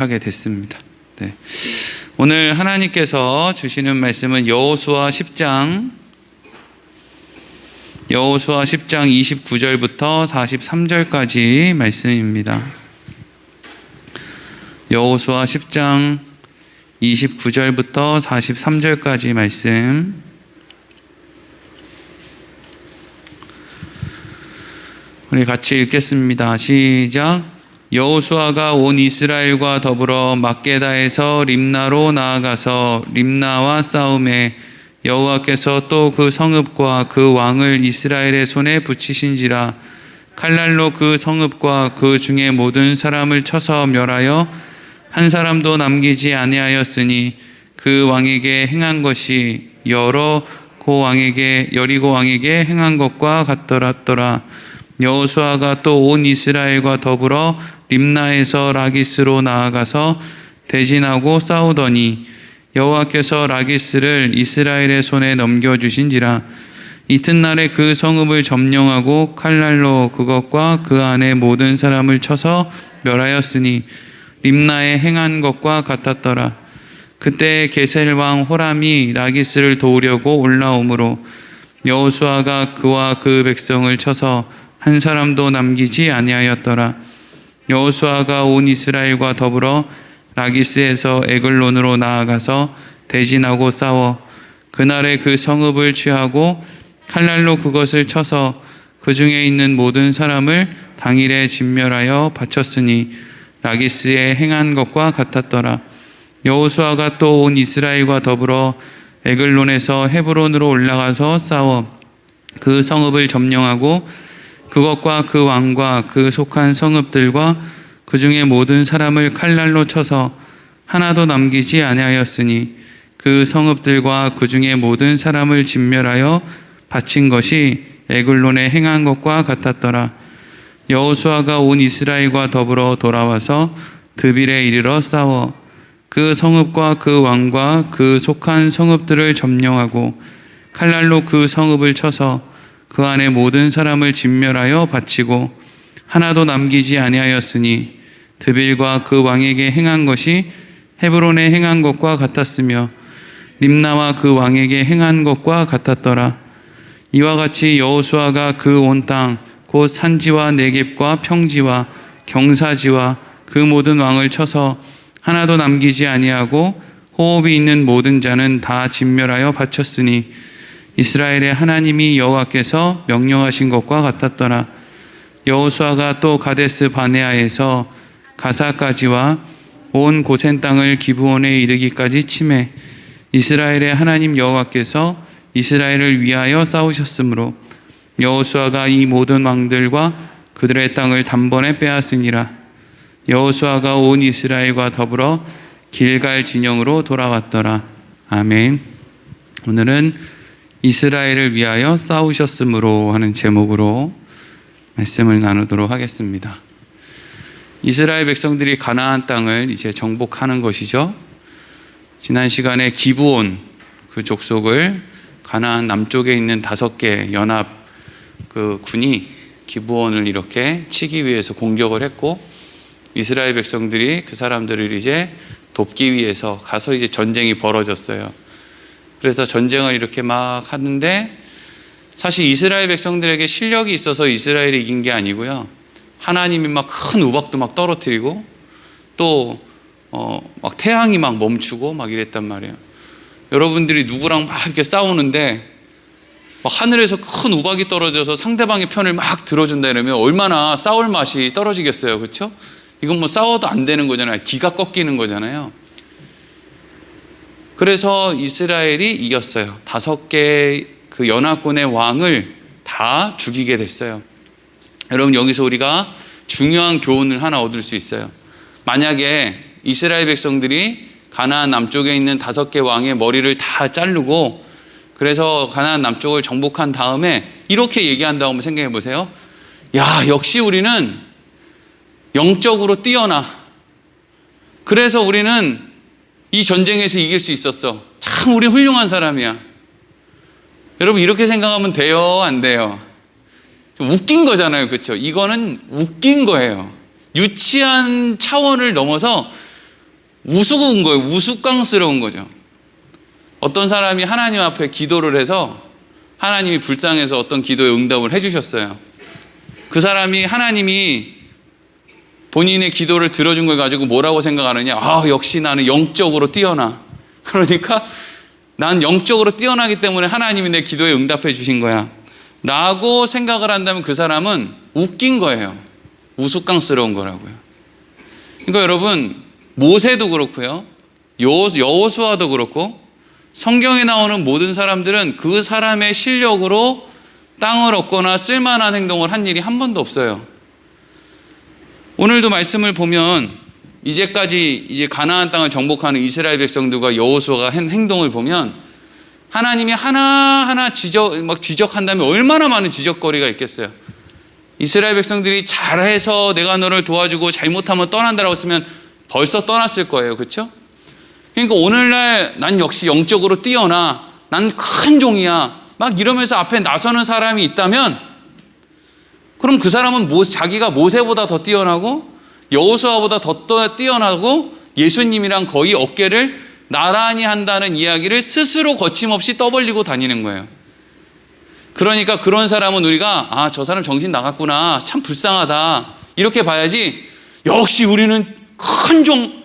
하게 됐습니다. 네. 오늘 하나님께서 주시는 말씀은 여호수아 10장 29절부터 43절까지 말씀입니다. 여호수아 10장 29절부터 43절까지 말씀. 우리 같이 읽겠습니다. 시작. 여호수아가 온 이스라엘과 더불어 막게다에서 림나로 나아가서 림나와 싸움에 여호와께서 또 그 성읍과 그 왕을 이스라엘의 손에 붙이신지라. 칼날로 그 성읍과 그 중에 모든 사람을 쳐서 멸하여 한 사람도 남기지 아니하였으니 그 왕에게 행한 것이 여리고 왕에게 행한 것과 같더라. 여호수아가 또 온 이스라엘과 더불어 림나에서 라기스로 나아가서 대진하고 싸우더니 여호와께서 라기스를 이스라엘의 손에 넘겨주신지라. 이튿날에 그 성읍을 점령하고 칼날로 그것과 그 안에 모든 사람을 쳐서 멸하였으니 림나에 행한 것과 같았더라. 그때 게셀 왕 호람이 라기스를 도우려고 올라오므로 여호수아가 그와 그 백성을 쳐서 한 사람도 남기지 아니하였더라. 여호수아가 온 이스라엘과 더불어 라기스에서 에글론으로 나아가서 대진하고 싸워 그날에 그 성읍을 취하고 칼날로 그것을 쳐서 그 중에 있는 모든 사람을 당일에 진멸하여 바쳤으니 라기스에 행한 것과 같았더라. 여호수아가 또 온 이스라엘과 더불어 에글론에서 헤브론으로 올라가서 싸워 그 성읍을 점령하고 그것과 그 왕과 그 속한 성읍들과 그 중에 모든 사람을 칼날로 쳐서 하나도 남기지 아니하였으니 그 성읍들과 그 중에 모든 사람을 진멸하여 바친 것이 에글론에 행한 것과 같았더라. 여호수아가 온 이스라엘과 더불어 돌아와서 드빌에 이르러 싸워 그 성읍과 그 왕과 그 속한 성읍들을 점령하고 칼날로 그 성읍을 쳐서 그 안에 모든 사람을 진멸하여 바치고 하나도 남기지 아니하였으니 드빌과 그 왕에게 행한 것이 헤브론에 행한 것과 같았으며 림나와 그 왕에게 행한 것과 같았더라. 이와 같이 여호수아가 그 온 땅 곧 산지와 네겝과 평지와 경사지와 그 모든 왕을 쳐서 하나도 남기지 아니하고 호흡이 있는 모든 자는 다 진멸하여 바쳤으니 이스라엘의 하나님이 여호와께서 명령하신 것과 같았더라. 여호수아가 또 가데스 바네아에서 가사까지와 온 고센 땅을 기브온에 이르기까지 치매 이스라엘의 하나님 여호와께서 이스라엘을 위하여 싸우셨으므로 여호수아가 이 모든 왕들과 그들의 땅을 단번에 빼앗으니라. 여호수아가 온 이스라엘과 더불어 길갈 진영으로 돌아왔더라. 아멘. 오늘은 이스라엘을 위하여 싸우셨으므로 하는 제목으로 말씀을 나누도록 하겠습니다. 이스라엘 백성들이 가나안 땅을 이제 정복하는 것이죠. 지난 시간에 기브온 그 족속을 가나안 남쪽에 있는 5개 연합 그 군이 기브온을 이렇게 치기 위해서 공격을 했고 이스라엘 백성들이 그 사람들을 이제 돕기 위해서 가서 이제 전쟁이 벌어졌어요. 그래서 전쟁을 이렇게 막 하는데 사실 이스라엘 백성들에게 실력이 있어서 이스라엘이 이긴 게 아니고요. 하나님이 막 큰 우박도 막 떨어뜨리고 또 막 태양이 막 멈추고 막 이랬단 말이에요. 여러분들이 누구랑 막 이렇게 싸우는데 막 하늘에서 큰 우박이 떨어져서 상대방의 편을 막 들어준다 이러면 얼마나 싸울 맛이 떨어지겠어요. 그렇죠? 이건 뭐 싸워도 안 되는 거잖아요. 기가 꺾이는 거잖아요. 그래서 이스라엘이 이겼어요. 5개 그 연합군의 왕을 다 죽이게 됐어요. 여러분 여기서 우리가 중요한 교훈을 하나 얻을 수 있어요. 만약에 이스라엘 백성들이 가나안 남쪽에 있는 5개 왕의 머리를 다 자르고 그래서 가나안 남쪽을 정복한 다음에 이렇게 얘기한다고 한번 생각해 보세요. 야, 역시 우리는 영적으로 뛰어나. 그래서 우리는 이 전쟁에서 이길 수 있었어. 참 우리 훌륭한 사람이야. 여러분 이렇게 생각하면 돼요? 안 돼요? 좀 웃긴 거잖아요. 그렇죠? 이거는 웃긴 거예요. 유치한 차원을 넘어서 우스운 거예요. 우스꽝스러운 거죠. 어떤 사람이 하나님 앞에 기도를 해서 하나님이 불쌍해서 어떤 기도에 응답을 해주셨어요. 그 사람이 하나님이 본인의 기도를 들어준 걸 가지고 뭐라고 생각하느냐? 역시 나는 영적으로 뛰어나. 그러니까 난 영적으로 뛰어나기 때문에 하나님이 내 기도에 응답해 주신 거야 라고 생각을 한다면 그 사람은 웃긴 거예요. 우스꽝스러운 거라고요. 그러니까 여러분, 모세도 그렇고요, 여호수아도 그렇고, 성경에 나오는 모든 사람들은 그 사람의 실력으로 땅을 얻거나 쓸만한 행동을 한 일이 한 번도 없어요. 오늘도 말씀을 보면 이제까지 이제 가나안 땅을 정복하는 이스라엘 백성들과 여호수아가 한 행동을 보면 하나님이 하나하나 지적한다면 얼마나 많은 지적거리가 있겠어요. 이스라엘 백성들이 잘해서 내가 너를 도와주고 잘못하면 떠난다라고 했으면 벌써 떠났을 거예요. 그렇죠? 그러니까 오늘날 난 역시 영적으로 뛰어나, 난 큰 종이야 막 이러면서 앞에 나서는 사람이 있다면 그럼 그 사람은 자기가 모세보다 더 뛰어나고 여호수아보다 더 뛰어나고 예수님이랑 거의 어깨를 나란히 한다는 이야기를 스스로 거침없이 떠벌리고 다니는 거예요. 그러니까 그런 사람은 우리가 저 사람 정신 나갔구나, 참 불쌍하다 이렇게 봐야지, 역시 우리는 큰 종,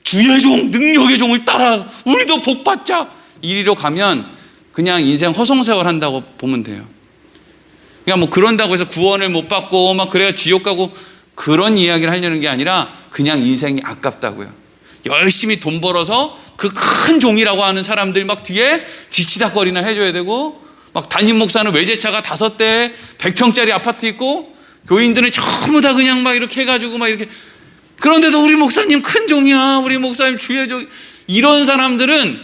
주의 종, 능력의 종을 따라 우리도 복받자 이리로 가면 그냥 인생 허송세월 한다고 보면 돼요. 그러니까 뭐 그런다고 해서 구원을 못 받고 막 그래야 지옥 가고 그런 이야기를 하려는 게 아니라 그냥 인생이 아깝다고요. 열심히 돈 벌어서 그 큰 종이라고 하는 사람들 막 뒤에 뒤치다거리나 해줘야 되고, 막 담임 목사는 외제차가 5대 100평짜리 아파트 있고 교인들은 전부 다 그냥 막 이렇게 해가지고 막 이렇게, 그런데도 우리 목사님 큰 종이야, 우리 목사님 주의 종, 이런 사람들은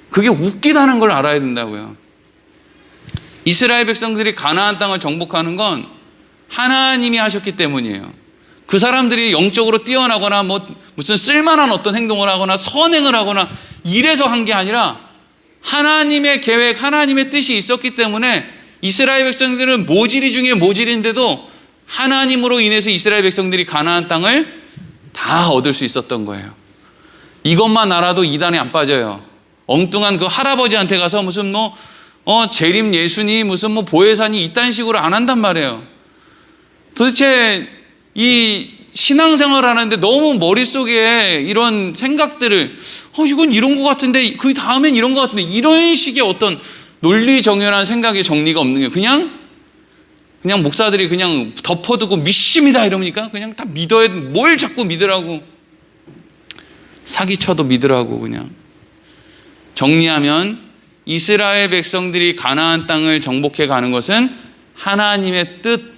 그게 웃기다는 걸 알아야 된다고요. 이스라엘 백성들이 가나안 땅을 정복하는 건 하나님이 하셨기 때문이에요. 그 사람들이 영적으로 뛰어나거나 무슨 쓸만한 어떤 행동을 하거나 선행을 하거나 이래서 한 게 아니라 하나님의 계획, 하나님의 뜻이 있었기 때문에 이스라엘 백성들은 모질이 중에 모질인데도 하나님으로 인해서 이스라엘 백성들이 가나안 땅을 다 얻을 수 있었던 거예요. 이것만 알아도 이단에 안 빠져요. 엉뚱한 그 할아버지한테 가서 무슨 재림 예수니 무슨 보혜사니 이딴 식으로 안 한단 말이에요. 도대체 이 신앙생활 하는데 너무 머릿속에 이런 생각들을 이건 이런 것 같은데 그 다음엔 이런 것 같은데 이런 식의 어떤 논리 정연한 생각의 정리가 없는 게 그냥 목사들이 그냥 덮어두고 믿습니다 이러니까 그냥 다 믿어야, 뭘 자꾸 믿으라고, 사기쳐도 믿으라고. 그냥 정리하면 이스라엘 백성들이 가나안 땅을 정복해 가는 것은 하나님의 뜻,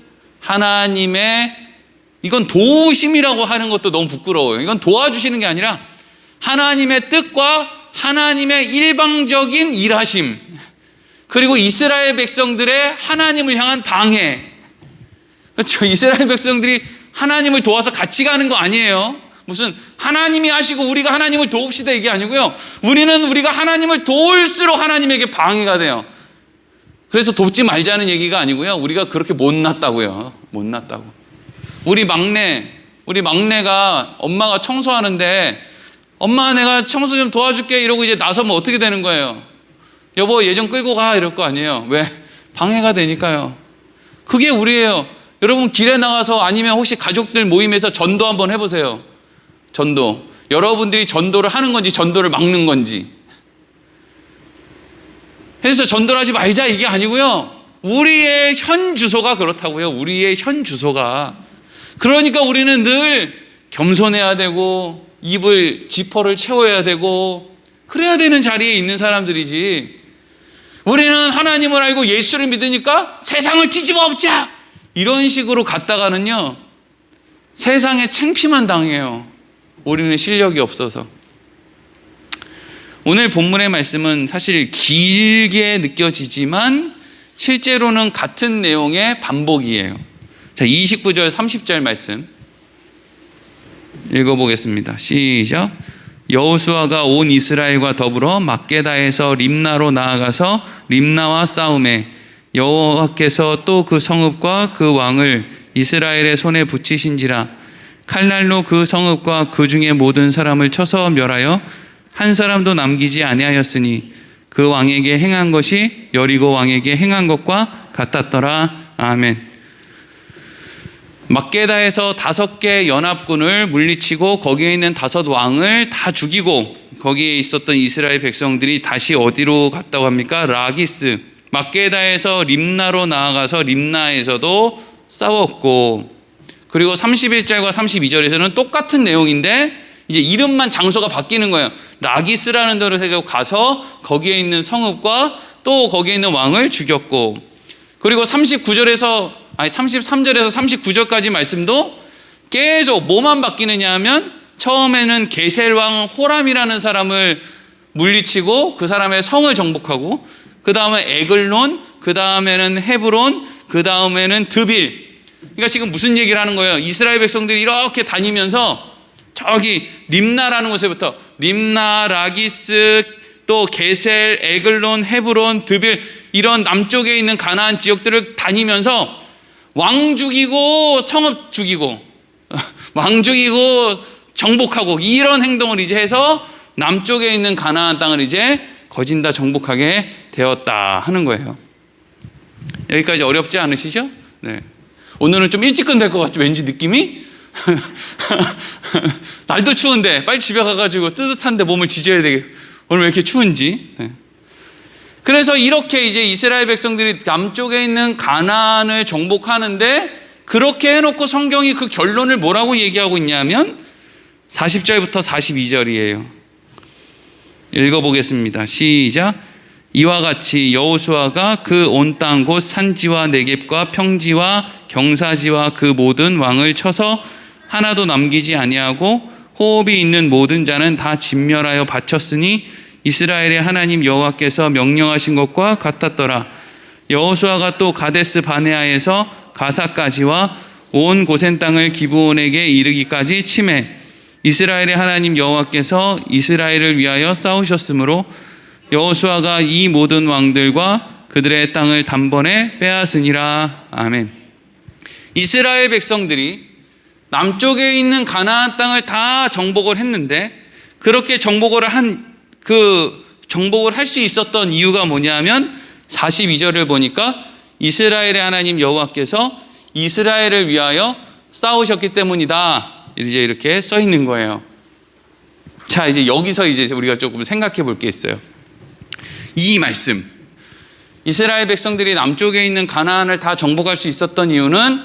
이건 도우심이라고 하는 것도 너무 부끄러워요. 이건 도와주시는 게 아니라 하나님의 뜻과 하나님의 일방적인 일하심, 그리고 이스라엘 백성들의 하나님을 향한 방해. 그렇죠? 이스라엘 백성들이 하나님을 도와서 같이 가는 거 아니에요. 무슨 하나님이 하시고 우리가 하나님을 도웁시다 이게 아니고요. 우리가 하나님을 도울수록 하나님에게 방해가 돼요. 그래서 돕지 말자는 얘기가 아니고요. 우리가 그렇게 못났다고요. 못났다고. 우리 막내가 엄마가 청소하는데 엄마 내가 청소 좀 도와줄게 이러고 이제 나서면 어떻게 되는 거예요? 여보 얘 좀 끌고 가 이럴 거 아니에요. 왜? 방해가 되니까요. 그게 우리예요. 여러분 길에 나가서 아니면 혹시 가족들 모임에서 전도 한번 해보세요. 전도. 여러분들이 전도를 하는 건지 전도를 막는 건지. 그래서 전도를 하지 말자 이게 아니고요. 우리의 현 주소가 그렇다고요. 우리의 현 주소가. 그러니까 우리는 늘 겸손해야 되고 입을 지퍼를 채워야 되고 그래야 되는 자리에 있는 사람들이지. 우리는 하나님을 알고 예수를 믿으니까 세상을 뒤집어 엎자 이런 식으로 갔다가는요 세상에 창피만 당해요. 우리는 실력이 없어서. 오늘 본문의 말씀은 사실 길게 느껴지지만 실제로는 같은 내용의 반복이에요. 자, 29절 30절 말씀 읽어보겠습니다. 시작. 여호수아가 온 이스라엘과 더불어 막게다에서 림나로 나아가서 림나와 싸우매 여호와께서 또 그 성읍과 그 왕을 이스라엘의 손에 붙이신지라. 칼날로 그 성읍과 그 중에 모든 사람을 쳐서 멸하여 한 사람도 남기지 아니하였으니 그 왕에게 행한 것이 여리고 왕에게 행한 것과 같았더라. 아멘. 막게다에서 5개 연합군을 물리치고 거기에 있는 5 왕을 다 죽이고 거기에 있었던 이스라엘 백성들이 다시 어디로 갔다고 합니까? 라기스. 막게다에서 림나로 나아가서 림나에서도 싸웠고, 그리고 31절과 32절에서는 똑같은 내용인데 이제 이름만 장소가 바뀌는 거예요. 라기스라는 데로 가서 거기에 있는 성읍과 또 거기에 있는 왕을 죽였고, 그리고 33절에서 39절까지 말씀도 계속 뭐만 바뀌느냐 하면 처음에는 게셀 왕 호람이라는 사람을 물리치고 그 사람의 성을 정복하고, 그 다음에 에글론, 그 다음에는 헤브론, 그 다음에는 드빌. 그러니까 지금 무슨 얘기를 하는 거예요? 이스라엘 백성들이 이렇게 다니면서 저기 림나라는 곳에부터 림나, 라기스, 또 게셀, 에글론, 헤브론, 드빌 이런 남쪽에 있는 가나안 지역들을 다니면서 왕 죽이고 성읍 죽이고 왕 죽이고 정복하고 이런 행동을 이제 해서 남쪽에 있는 가나안 땅을 이제 거진 다 정복하게 되었다 하는 거예요. 여기까지 어렵지 않으시죠? 네. 오늘은 좀 일찍 끝날 것 같죠? 왠지 느낌이? 날도 추운데 빨리 집에 가가지고 뜨뜻한데 몸을 지져야 되겠. 오늘 왜 이렇게 추운지. 네. 그래서 이렇게 이제 이스라엘 백성들이 남쪽에 있는 가나안을 정복하는데 그렇게 해놓고 성경이 그 결론을 뭐라고 얘기하고 있냐면 40절부터 42절이에요. 읽어보겠습니다. 시작. 이와 같이 여호수아가 그 온 땅 곧 산지와 네겝과 평지와 경사지와 그 모든 왕을 쳐서 하나도 남기지 아니하고 호흡이 있는 모든 자는 다 진멸하여 바쳤으니 이스라엘의 하나님 여호와께서 명령하신 것과 같았더라. 여호수아가 또 가데스 바네아에서 가사까지와 온 고센 땅을 기브온에게 이르기까지 치매 이스라엘의 하나님 여호와께서 이스라엘을 위하여 싸우셨으므로 여호수아가 이 모든 왕들과 그들의 땅을 단번에 빼앗으니라. 아멘. 이스라엘 백성들이 남쪽에 있는 가나안 땅을 다 정복을 했는데 그렇게 정복을 할 수 있었던 이유가 뭐냐면 42절을 보니까 이스라엘의 하나님 여호와께서 이스라엘을 위하여 싸우셨기 때문이다. 이제 이렇게 써 있는 거예요. 자, 이제 여기서 이제 우리가 조금 생각해 볼 게 있어요. 이 말씀, 이스라엘 백성들이 남쪽에 있는 가나안을 다 정복할 수 있었던 이유는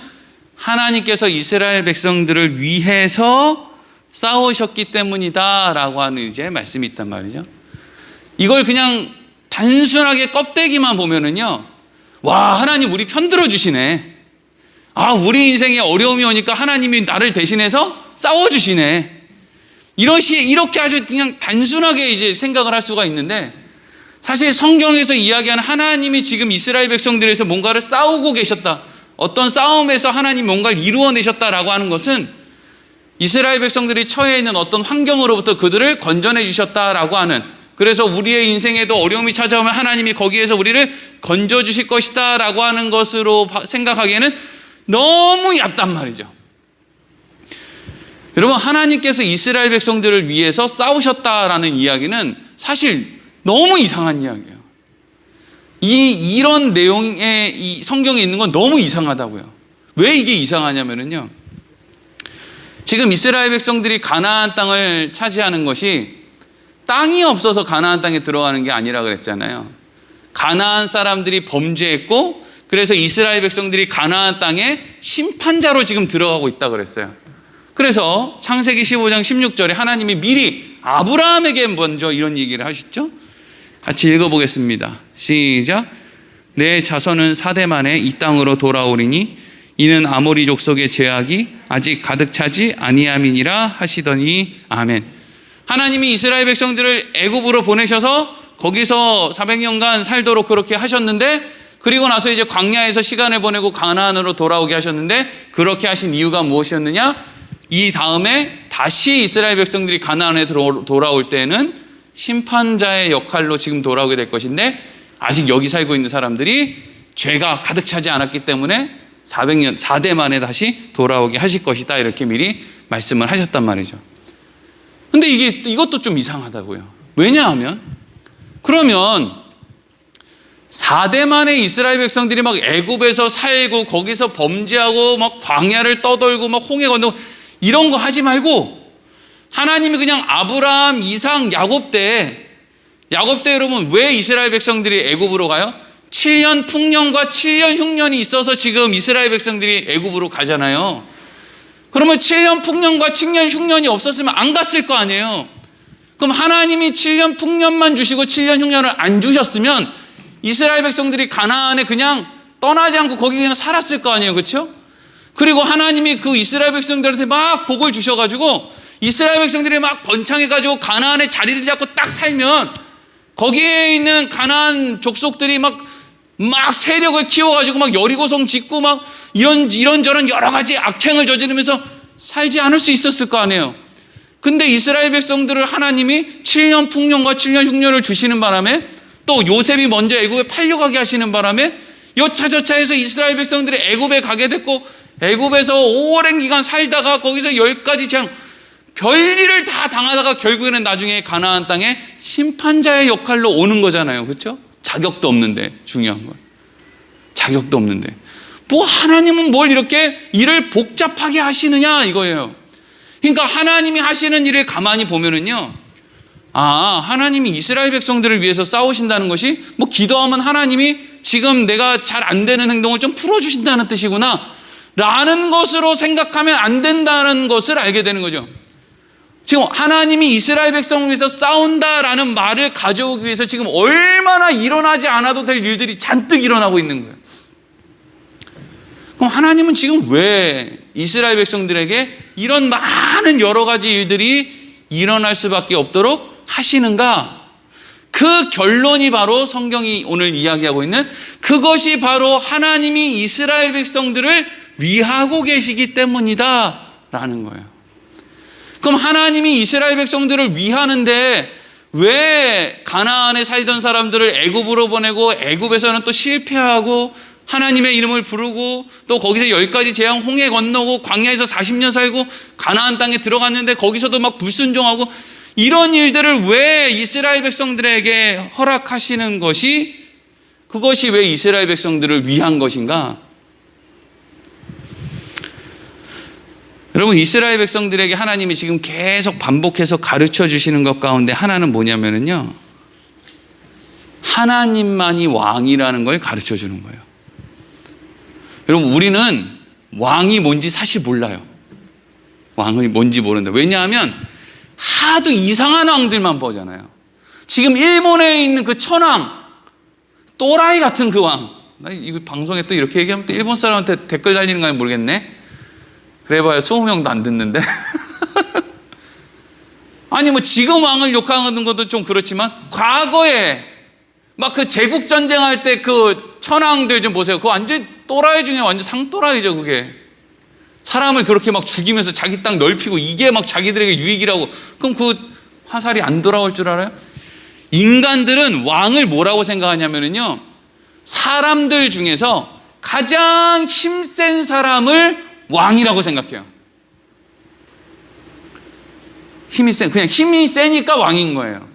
하나님께서 이스라엘 백성들을 위해서 싸우셨기 때문이다 라고 하는 이제 말씀이 있단 말이죠. 이걸 그냥 단순하게 껍데기만 보면은요, 와, 하나님 우리 편들어 주시네. 아, 우리 인생에 어려움이 오니까 하나님이 나를 대신해서 싸워주시네. 이렇게 아주 그냥 단순하게 이제 생각을 할 수가 있는데, 사실 성경에서 이야기하는 하나님이 지금 이스라엘 백성들에서 뭔가를 싸우고 계셨다, 어떤 싸움에서 하나님 뭔가를 이루어내셨다라고 하는 것은 이스라엘 백성들이 처해 있는 어떤 환경으로부터 그들을 건져내 주셨다라고 하는, 그래서 우리의 인생에도 어려움이 찾아오면 하나님이 거기에서 우리를 건져 주실 것이다 라고 하는 것으로 생각하기에는 너무 얕단 말이죠. 여러분, 하나님께서 이스라엘 백성들을 위해서 싸우셨다라는 이야기는 사실 너무 이상한 이야기예요. 이런 내용의 이 성경에 있는 건 너무 이상하다고요. 왜 이게 이상하냐면요, 지금 이스라엘 백성들이 가나안 땅을 차지하는 것이 땅이 없어서 가나안 땅에 들어가는 게 아니라 그랬잖아요. 가나안 사람들이 범죄했고 그래서 이스라엘 백성들이 가나안 땅에 심판자로 지금 들어가고 있다 그랬어요. 그래서 창세기 15장 16절에 하나님이 미리 아브라함에게 먼저 이런 얘기를 하셨죠. 같이 읽어보겠습니다. 시작. 내 자손은 4대 만에 이 땅으로 돌아오리니 이는 아모리 족속의 죄악이 아직 가득 차지 아니함이니라 하시더니. 아멘. 하나님이 이스라엘 백성들을 애굽으로 보내셔서 거기서 400년간 살도록 그렇게 하셨는데, 그리고 나서 이제 광야에서 시간을 보내고 가나안으로 돌아오게 하셨는데, 그렇게 하신 이유가 무엇이었느냐? 이 다음에 다시 이스라엘 백성들이 가나안에 돌아올 때는 심판자의 역할로 지금 돌아오게 될 것인데, 아직 여기 살고 있는 사람들이 죄가 가득 차지 않았기 때문에 400년, 4대 만에 다시 돌아오게 하실 것이다. 이렇게 미리 말씀을 하셨단 말이죠. 근데 이것도 좀 이상하다고요. 왜냐하면, 그러면 4대 만에 이스라엘 백성들이 막 애굽에서 살고 거기서 범죄하고 막 광야를 떠돌고 막 홍해 건너고 이런 거 하지 말고 하나님이 그냥 아브라함, 이삭, 야곱 때 여러분 왜 이스라엘 백성들이 애굽으로 가요? 7년 풍년과 7년 흉년이 있어서 지금 이스라엘 백성들이 애굽으로 가잖아요. 그러면 7년 풍년과 7년 흉년이 없었으면 안 갔을 거 아니에요. 그럼 하나님이 7년 풍년만 주시고 7년 흉년을 안 주셨으면 이스라엘 백성들이 가나안에 그냥 떠나지 않고 거기 그냥 살았을 거 아니에요. 그렇죠? 그리고 하나님이 그 이스라엘 백성들한테 막 복을 주셔가지고 이스라엘 백성들이 막 번창해가지고 가나안에 자리를 잡고 딱 살면 거기에 있는 가나안 족속들이 막 세력을 키워가지고 막 여리고성 짓고 막 이런저런 여러 가지 악행을 저지르면서 살지 않을 수 있었을 거 아니에요. 근데 이스라엘 백성들을 하나님이 7년 풍년과 7년 흉년을 주시는 바람에 또 요셉이 먼저 애굽에 팔려가게 하시는 바람에 여차저차해서 이스라엘 백성들이 애굽에 가게 됐고 애굽에서 오랜 기간 살다가 거기서 10가지 재앙 별일을 다 당하다가 결국에는 나중에 가나안 땅에 심판자의 역할로 오는 거잖아요. 그렇죠? 자격도 없는데, 중요한 건 자격도 없는데 뭐 하나님은 뭘 이렇게 일을 복잡하게 하시느냐 이거예요. 그러니까 하나님이 하시는 일을 가만히 보면은요, 하나님이 이스라엘 백성들을 위해서 싸우신다는 것이 뭐 기도하면 하나님이 지금 내가 잘 안 되는 행동을 좀 풀어주신다는 뜻이구나 라는 것으로 생각하면 안 된다는 것을 알게 되는 거죠. 지금 하나님이 이스라엘 백성을 위해서 싸운다라는 말을 가져오기 위해서 지금 얼마나 일어나지 않아도 될 일들이 잔뜩 일어나고 있는 거예요. 그럼 하나님은 지금 왜 이스라엘 백성들에게 이런 많은 여러 가지 일들이 일어날 수밖에 없도록 하시는가? 그 결론이 바로 성경이 오늘 이야기하고 있는 그것이 바로 하나님이 이스라엘 백성들을 위하고 계시기 때문이다 라는 거예요. 그럼 하나님이 이스라엘 백성들을 위하는데 왜 가나안에 살던 사람들을 애굽으로 보내고 애굽에서는 또 실패하고 하나님의 이름을 부르고 또 거기서 10가지 재앙 홍해 건너고 광야에서 40년 살고 가나안 땅에 들어갔는데 거기서도 막 불순종하고 이런 일들을 왜 이스라엘 백성들에게 허락하시는 것이 그것이 왜 이스라엘 백성들을 위한 것인가? 여러분 이스라엘 백성들에게 하나님이 지금 계속 반복해서 가르쳐 주시는 것 가운데 하나는 뭐냐면요, 하나님만이 왕이라는 걸 가르쳐 주는 거예요. 여러분 우리는 왕이 뭔지 사실 몰라요. 왕이 뭔지 모른다. 왜냐하면 하도 이상한 왕들만 보잖아요. 지금 일본에 있는 그 천황, 또라이 같은 그 왕. 나 이거 방송에 또 이렇게 얘기하면 또 일본 사람한테 댓글 달리는 거 아닌지 모르겠네. 그래봐야 20명도 안 듣는데. 아니 뭐 지금 왕을 욕하는 것도 좀 그렇지만 과거에 막 그 제국 전쟁할 때 그 천황들 좀 보세요. 그 완전 또라이 중에 완전 상또라이죠. 그게 사람을 그렇게 막 죽이면서 자기 땅 넓히고 이게 막 자기들에게 유익이라고. 그럼 그 화살이 안 돌아올 줄 알아요? 인간들은 왕을 뭐라고 생각하냐면요, 사람들 중에서 가장 힘센 사람을 왕이라고 생각해요. 그냥 힘이 세니까 왕인 거예요.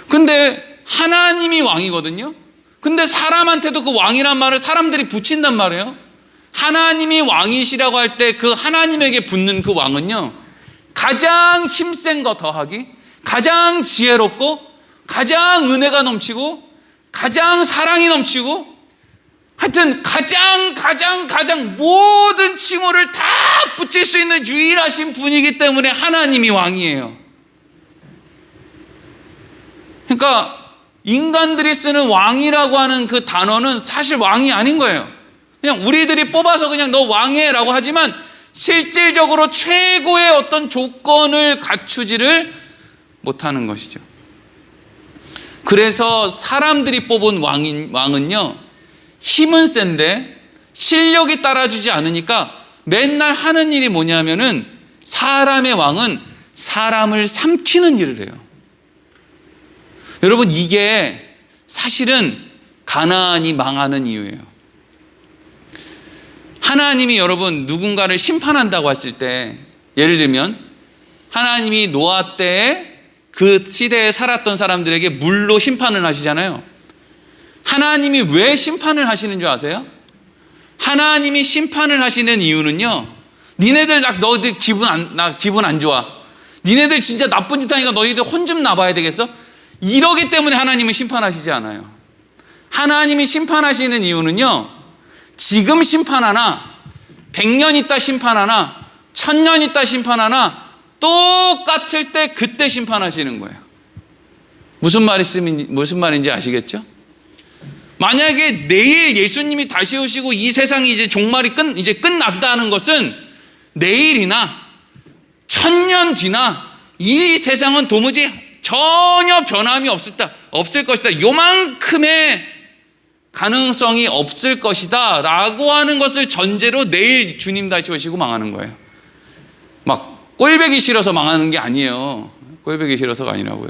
근데 하나님이 왕이거든요. 근데 사람한테도 그 왕이란 말을 사람들이 붙인단 말이에요. 하나님이 왕이시라고 할 때 그 하나님에게 붙는 그 왕은요, 가장 힘센 거 더하기, 가장 지혜롭고, 가장 은혜가 넘치고, 가장 사랑이 넘치고, 하여튼 가장 모든 칭호를 다 붙일 수 있는 유일하신 분이기 때문에 하나님이 왕이에요. 그러니까 인간들이 쓰는 왕이라고 하는 그 단어는 사실 왕이 아닌 거예요. 그냥 우리들이 뽑아서 그냥 너 왕해라고 하지만 실질적으로 최고의 어떤 조건을 갖추지를 못하는 것이죠. 그래서 사람들이 뽑은 왕은요, 힘은 센데 실력이 따라주지 않으니까 맨날 하는 일이 뭐냐면은 사람의 왕은 사람을 삼키는 일을 해요. 여러분 이게 사실은 가나안이 망하는 이유예요. 하나님이 여러분 누군가를 심판한다고 했을 때, 예를 들면 하나님이 노아 때에 그 시대에 살았던 사람들에게 물로 심판을 하시잖아요. 하나님이 왜 심판을 하시는 줄 아세요? 하나님이 심판을 하시는 이유는요, 너희들 기분 안 좋아, 니네들 진짜 나쁜 짓 하니까 너희들 혼 좀 나봐야 되겠어? 이러기 때문에 하나님은 심판하시지 않아요. 하나님이 심판하시는 이유는요, 지금 심판하나 100년 있다 심판하나 1000년 있다 심판하나 똑같을 때 그때 심판하시는 거예요. 무슨 말인지 아시겠죠? 만약에 내일 예수님이 다시 오시고 이 세상이 이제 종말이 이제 끝난다는 것은 내일이나 1000년 뒤나 이 세상은 도무지 전혀 변함이 없을 것이다, 요만큼의 가능성이 없을 것이다 라고 하는 것을 전제로 내일 주님 다시 오시고 망하는 거예요. 막 꼴보기 싫어서 망하는 게 아니에요. 꼴보기 싫어서가 아니라고요.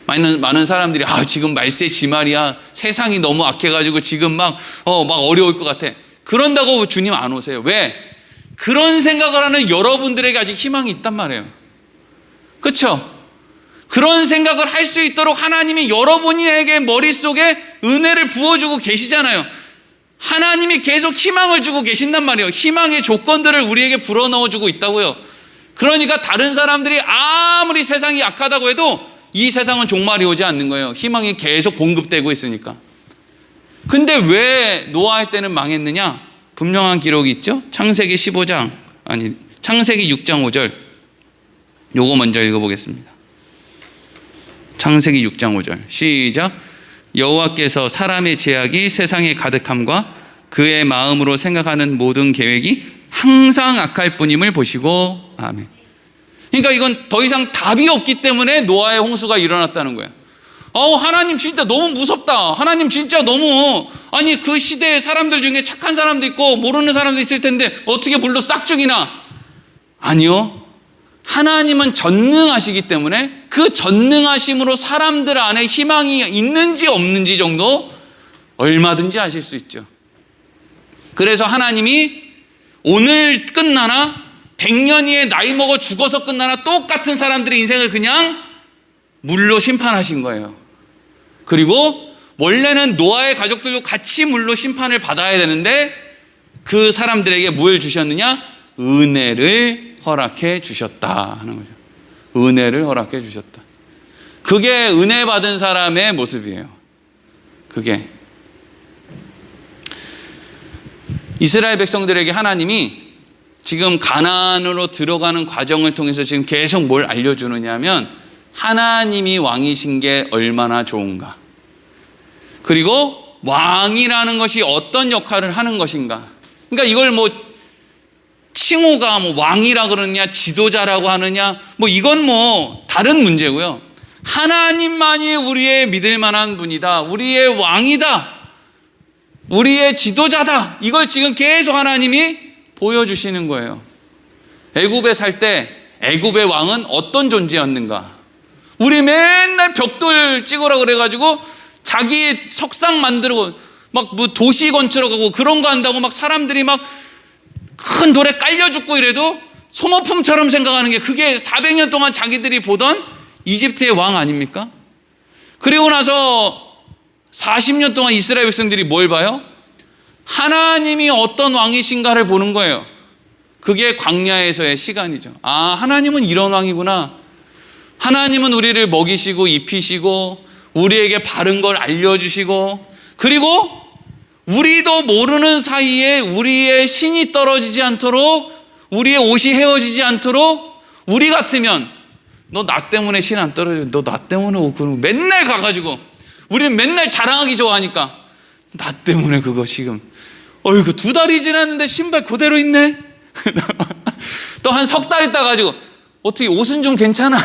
많은 사람들이 지금 말세 지말이야, 세상이 너무 악해가지고 지금 막 어려울 것 같아, 그런다고 주님 안 오세요. 왜? 그런 생각을 하는 여러분들에게 아직 희망이 있단 말이에요. 그렇죠? 그런 생각을 할 수 있도록 하나님이 여러분에게 머릿속에 은혜를 부어주고 계시잖아요. 하나님이 계속 희망을 주고 계신단 말이에요. 희망의 조건들을 우리에게 불어넣어주고 있다고요. 그러니까 다른 사람들이 아무리 세상이 약하다고 해도 이 세상은 종말이 오지 않는 거예요. 희망이 계속 공급되고 있으니까. 근데 왜 노아의 때는 망했느냐? 분명한 기록이 있죠. 창세기 6장 5절. 요거 먼저 읽어보겠습니다. 창세기 6장 5절 시작. 여호와께서 사람의 죄악이 세상에 가득함과 그의 마음으로 생각하는 모든 계획이 항상 악할 뿐임을 보시고. 아멘. 그러니까 이건 더 이상 답이 없기 때문에 노아의 홍수가 일어났다는 거예요. 하나님 진짜 너무 무섭다, 하나님 진짜 너무, 아니 그 시대의 사람들 중에 착한 사람도 있고 모르는 사람도 있을 텐데 어떻게 물로 싹 죽이나. 아니요, 하나님은 전능하시기 때문에 그 전능하심으로 사람들 안에 희망이 있는지 없는지 정도 얼마든지 아실 수 있죠. 그래서 하나님이 오늘 끝나나 100년 후에 나이 먹어 죽어서 끝나나 똑같은 사람들의 인생을 그냥 물로 심판하신 거예요. 그리고 원래는 노아의 가족들도 같이 물로 심판을 받아야 되는데 그 사람들에게 뭘 주셨느냐? 은혜를 허락해 주셨다 하는 거죠. 은혜를 허락해 주셨다. 그게 은혜 받은 사람의 모습이에요. 그게 이스라엘 백성들에게 하나님이 지금 가나안으로 들어가는 과정을 통해서 지금 계속 뭘 알려주느냐 하면 하나님이 왕이신 게 얼마나 좋은가, 그리고 왕이라는 것이 어떤 역할을 하는 것인가. 그러니까 이걸 칭호가 왕이라 그러느냐 지도자라고 하느냐 이건 다른 문제고요. 하나님만이 우리의 믿을 만한 분이다, 우리의 왕이다, 우리의 지도자다, 이걸 지금 계속 하나님이 보여주시는 거예요. 애굽에 살 때 애굽의 왕은 어떤 존재였는가. 우리 맨날 벽돌 찍으라 그래가지고 자기 석상 만들고 도시 건축하고 그런 거 한다고 사람들이 큰 돌에 깔려 죽고 이래도 소모품처럼 생각하는 게 그게 400년 동안 자기들이 보던 이집트의 왕 아닙니까? 그리고 나서 40년 동안 이스라엘 백성들이 뭘 봐요? 하나님이 어떤 왕이신가를 보는 거예요. 그게 광야에서의 시간이죠. 하나님은 이런 왕이구나. 하나님은 우리를 먹이시고 입히시고 우리에게 바른 걸 알려주시고, 그리고 우리도 모르는 사이에 우리의 신이 떨어지지 않도록, 우리의 옷이 헤어지지 않도록, 우리 같으면 너 나 때문에 신 안 떨어져, 너 나 때문에 맨날 가가지고, 우리는 맨날 자랑하기 좋아하니까 나 때문에 그거 지금 어이구 2달이 지났는데 신발 그대로 있네. 또 한 석 달 있다 가지고 어떻게 옷은 좀 괜찮아.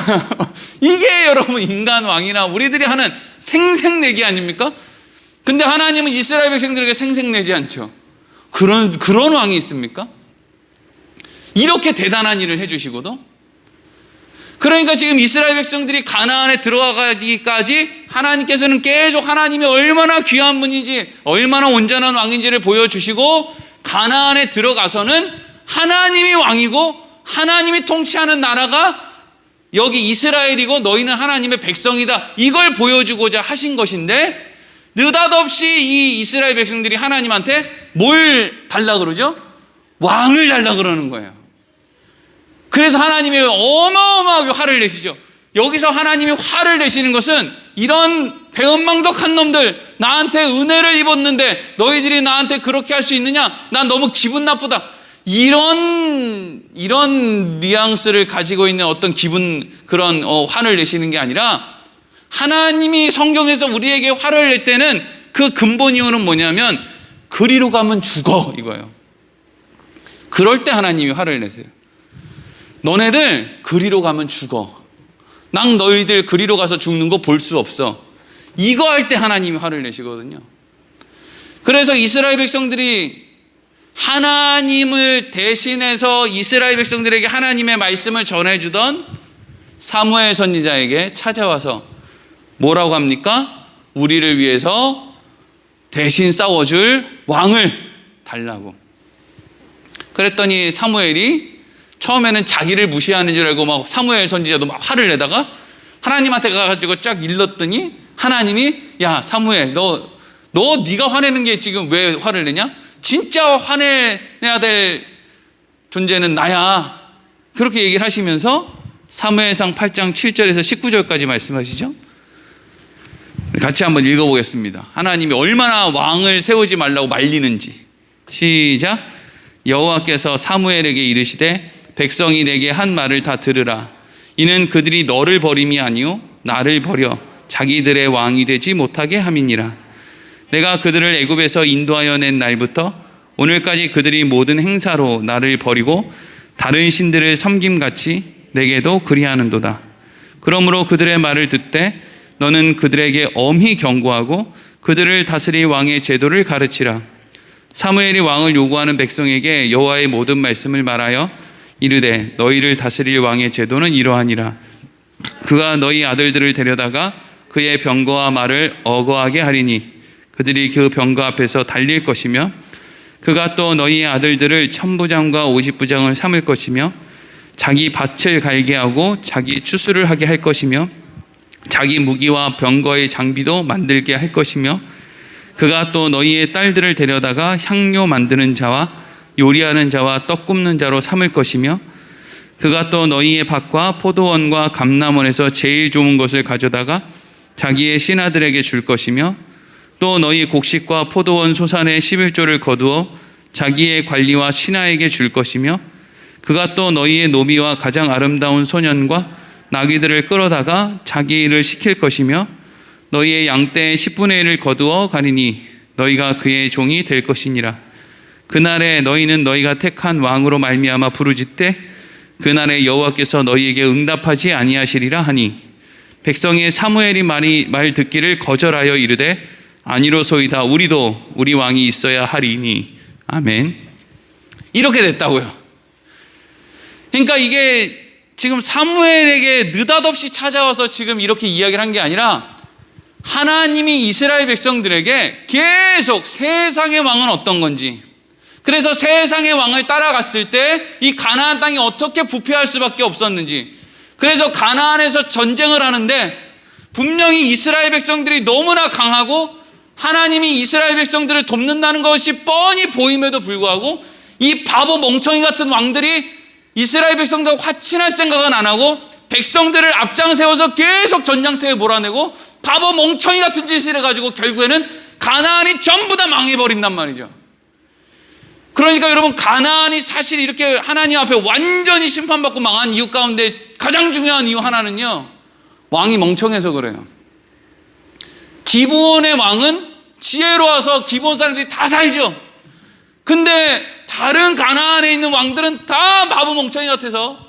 이게 여러분 인간 왕이나 우리들이 하는 생색내기 아닙니까? 근데 하나님은 이스라엘 백성들에게 생색내지 않죠. 그런 왕이 있습니까? 이렇게 대단한 일을 해주시고도. 그러니까 지금 이스라엘 백성들이 가나안에 들어가기까지 하나님께서는 계속 하나님이 얼마나 귀한 분인지, 얼마나 온전한 왕인지를 보여주시고, 가나안에 들어가서는 하나님이 왕이고 하나님이 통치하는 나라가 여기 이스라엘이고 너희는 하나님의 백성이다, 이걸 보여주고자 하신 것인데, 느닷없이 이 이스라엘 백성들이 하나님한테 뭘 달라 그러죠? 왕을 달라 그러는 거예요. 그래서 하나님이 어마어마하게 화를 내시죠. 여기서 하나님이 화를 내시는 것은 이런 배은망덕한 놈들, 나한테 은혜를 입었는데 너희들이 나한테 그렇게 할 수 있느냐? 난 너무 기분 나쁘다, 이런 뉘앙스를 가지고 있는 어떤 그런 화를 내시는 게 아니라, 하나님이 성경에서 우리에게 화를 낼 때는 그 근본 이유는 뭐냐면 그리로 가면 죽어, 이거예요. 그럴 때 하나님이 화를 내세요. 너네들 그리로 가면 죽어, 난 너희들 그리로 가서 죽는 거 볼 수 없어, 이거 할 때 하나님이 화를 내시거든요. 그래서 이스라엘 백성들이 하나님을 대신해서 이스라엘 백성들에게 하나님의 말씀을 전해주던 사무엘 선지자에게 찾아와서 뭐라고 합니까? 우리를 위해서 대신 싸워줄 왕을 달라고. 그랬더니 사무엘이 처음에는 자기를 무시하는 줄 알고 막 사무엘 선지자도 막 화를 내다가 하나님한테 가가지고 쫙 일렀더니 하나님이, 야 사무엘, 너 네가 화내는 게 지금 왜 화를 내냐? 진짜 화내야 될 존재는 나야. 그렇게 얘기를 하시면서 사무엘상 8장 7절에서 19절까지 말씀하시죠. 같이 한번 읽어보겠습니다. 하나님이 얼마나 왕을 세우지 말라고 말리는지. 시작. 여호와께서 사무엘에게 이르시되 백성이 내게 한 말을 다 들으라. 이는 그들이 너를 버림이 아니요 나를 버려 자기들의 왕이 되지 못하게 함이니라. 내가 그들을 애굽에서 인도하여 낸 날부터 오늘까지 그들이 모든 행사로 나를 버리고 다른 신들을 섬김같이 내게도 그리하는도다. 그러므로 그들의 말을 듣되 너는 그들에게 엄히 경고하고 그들을 다스릴 왕의 제도를 가르치라. 사무엘이 왕을 요구하는 백성에게 여호와의 모든 말씀을 말하여 이르되 너희를 다스릴 왕의 제도는 이러하니라. 그가 너희 아들들을 데려다가 그의 병거와 말을 어거하게 하리니 그들이 그 병거 앞에서 달릴 것이며 그가 또 너희의 아들들을 천부장과 오십부장을 삼을 것이며 자기 밭을 갈게 하고 자기 추수를 하게 할 것이며 자기 무기와 병거의 장비도 만들게 할 것이며 그가 또 너희의 딸들을 데려다가 향료 만드는 자와 요리하는 자와 떡 굽는 자로 삼을 것이며 그가 또 너희의 밭과 포도원과 감람원에서 제일 좋은 것을 가져다가 자기의 신하들에게 줄 것이며 또 너희 곡식과 포도원 소산의 11조를 거두어 자기의 관리와 신하에게 줄 것이며 그가 또 너희의 노비와 가장 아름다운 소년과 나귀들을 끌어다가 자기 일을 시킬 것이며 너희의 양떼의 10분의 1을 거두어 가리니 너희가 그의 종이 될 것이니라. 그날에 너희는 너희가 택한 왕으로 말미암아 부르짖되 그날에 여호와께서 너희에게 응답하지 아니하시리라 하니 백성의 사무엘이 말 듣기를 거절하여 이르되 아니로소이다. 우리도 우리 왕이 있어야 하리니. 아멘. 이렇게 됐다고요. 그러니까 이게 지금 사무엘에게 느닷없이 찾아와서 지금 이렇게 이야기를 한 게 아니라 하나님이 이스라엘 백성들에게 계속 세상의 왕은 어떤 건지, 그래서 세상의 왕을 따라갔을 때 이 가나안 땅이 어떻게 부패할 수밖에 없었는지, 그래서 가나안에서 전쟁을 하는데 분명히 이스라엘 백성들이 너무나 강하고 하나님이 이스라엘 백성들을 돕는다는 것이 뻔히 보임에도 불구하고 이 바보 멍청이 같은 왕들이 이스라엘 백성들과 화친할 생각은 안 하고 백성들을 앞장 세워서 계속 전장터에 몰아내고 바보 멍청이 같은 짓을 해가지고 결국에는 가나안이 전부 다 망해버린단 말이죠. 그러니까 여러분, 가나안이 사실 이렇게 하나님 앞에 완전히 심판받고 망한 이유 가운데 가장 중요한 이유 하나는요, 왕이 멍청해서 그래요. 기브온의 왕은 지혜로워서 기브온 사람들이 다 살죠. 근데 다른 가나안에 있는 왕들은 다 바보 멍청이 같아서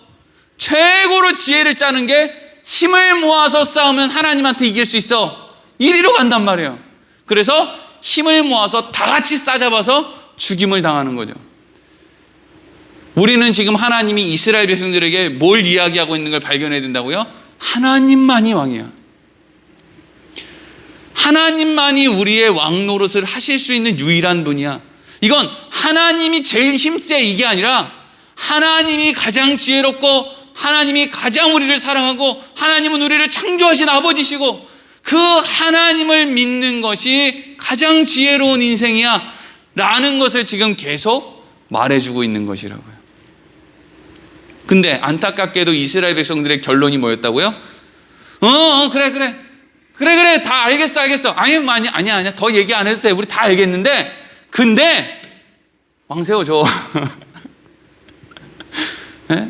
최고로 지혜를 짜는 게 힘을 모아서 싸우면 하나님한테 이길 수 있어, 이리로 간단 말이에요. 그래서 힘을 모아서 다 같이 싸잡아서 죽임을 당하는 거죠. 우리는 지금 하나님이 이스라엘 백성들에게 뭘 이야기하고 있는 걸 발견해야 된다고요? 하나님만이 왕이야. 하나님만이 우리의 왕 노릇을 하실 수 있는 유일한 분이야. 이건 하나님이 제일 힘세 이게 아니라 하나님이 가장 지혜롭고 하나님이 가장 우리를 사랑하고 하나님은 우리를 창조하신 아버지시고 그 하나님을 믿는 것이 가장 지혜로운 인생이야 라는 것을 지금 계속 말해주고 있는 것이라고요. 근데 안타깝게도 이스라엘 백성들의 결론이 뭐였다고요? 그래 다 알겠어 아니야 더 얘기 안 해도 돼 우리 다 알겠는데 근데 왕 세워줘. 네?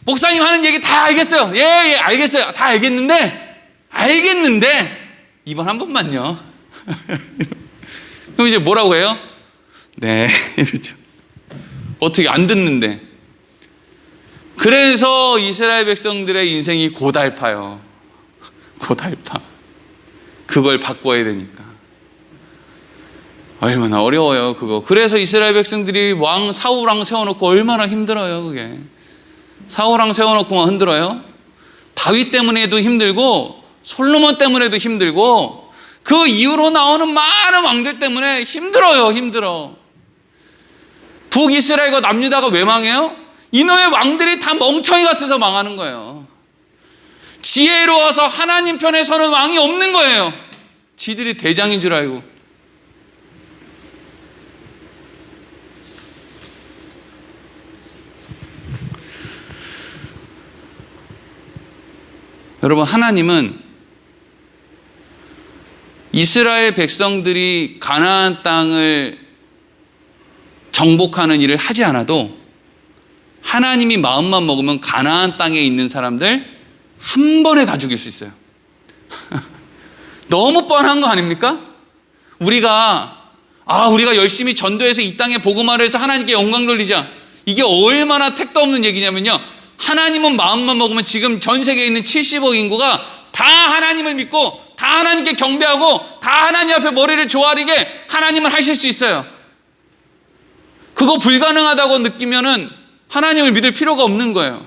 목사님 하는 얘기 다 알겠어요. 예 알겠어요. 다 알겠는데 이번 한 번만요. 그럼 이제 뭐라고 해요? 네 이러죠. 어떻게 안 듣는데. 그래서 이스라엘 백성들의 인생이 고달파요. 고달파. 그걸 바꿔야 되니까. 얼마나 어려워요 그거. 그래서 이스라엘 백성들이 왕 사울왕 세워놓고 얼마나 힘들어요 그게. 사울왕 세워놓고만 흔들어요. 다윗 때문에도 힘들고 솔로몬 때문에도 힘들고 그 이후로 나오는 많은 왕들 때문에 힘들어. 북이스라엘과 남유다가 왜 망해요? 이놈의 왕들이 다 멍청이 같아서 망하는 거예요. 지혜로워서 하나님 편에 서는 왕이 없는 거예요. 지들이 대장인 줄 알고. 여러분, 하나님은 이스라엘 백성들이 가나안 땅을 정복하는 일을 하지 않아도 하나님이 마음만 먹으면 가나안 땅에 있는 사람들 한 번에 다 죽일 수 있어요. 너무 뻔한 거 아닙니까? 우리가 열심히 전도해서 이 땅에 복음화를 해서 하나님께 영광 돌리자. 이게 얼마나 택도 없는 얘기냐면요. 하나님은 마음만 먹으면 지금 전 세계에 있는 70억 인구가 다 하나님을 믿고 다 하나님께 경배하고 다 하나님 앞에 머리를 조아리게 하나님을 하실 수 있어요. 그거 불가능하다고 느끼면은 하나님을 믿을 필요가 없는 거예요.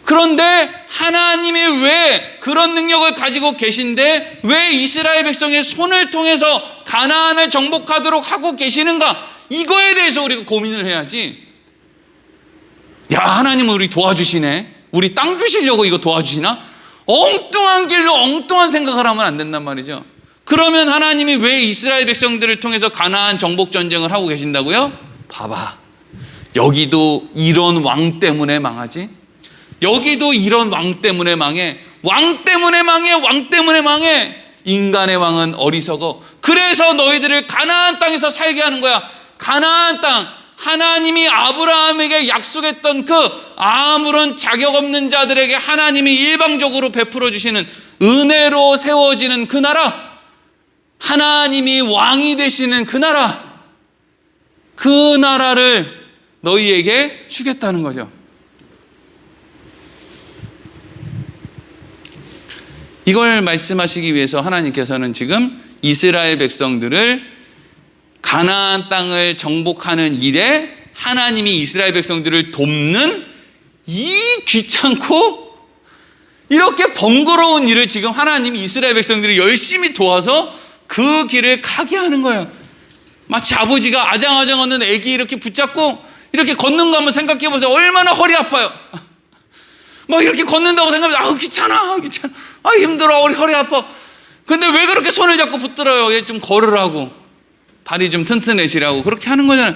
그런데 하나님이 왜 그런 능력을 가지고 계신데 왜 이스라엘 백성의 손을 통해서 가나안을 정복하도록 하고 계시는가? 이거에 대해서 우리가 고민을 해야지. 야, 하나님은 우리 도와주시네. 우리 땅 주시려고 이거 도와주시나? 엉뚱한 길로 엉뚱한 생각을 하면 안 된단 말이죠. 그러면 하나님이 왜 이스라엘 백성들을 통해서 가나안 정복 전쟁을 하고 계신다고요? 봐봐. 여기도 이런 왕 때문에 망하지? 여기도 이런 왕 때문에 망해. 왕 때문에 망해. 인간의 왕은 어리석어. 그래서 너희들을 가나안 땅에서 살게 하는 거야. 가나안 땅. 하나님이 아브라함에게 약속했던 그 아무런 자격 없는 자들에게 하나님이 일방적으로 베풀어 주시는 은혜로 세워지는 그 나라, 하나님이 왕이 되시는 그 나라, 그 나라를 너희에게 주겠다는 거죠. 이걸 말씀하시기 위해서 하나님께서는 지금 이스라엘 백성들을 가나안 땅을 정복하는 일에 하나님이 이스라엘 백성들을 돕는 이 귀찮고 이렇게 번거로운 일을 지금 하나님이 이스라엘 백성들을 열심히 도와서 그 길을 가게 하는 거예요. 마치 아버지가 아장아장 걷는 애기 이렇게 붙잡고 이렇게 걷는 거 한번 생각해 보세요. 얼마나 허리 아파요. 막 이렇게 걷는다고 생각하면 귀찮아. 힘들어. 허리 아파. 근데 왜 그렇게 손을 잡고 붙들어요? 얘 좀 걸으라고. 다리 좀 튼튼해지라고 그렇게 하는 거잖아요.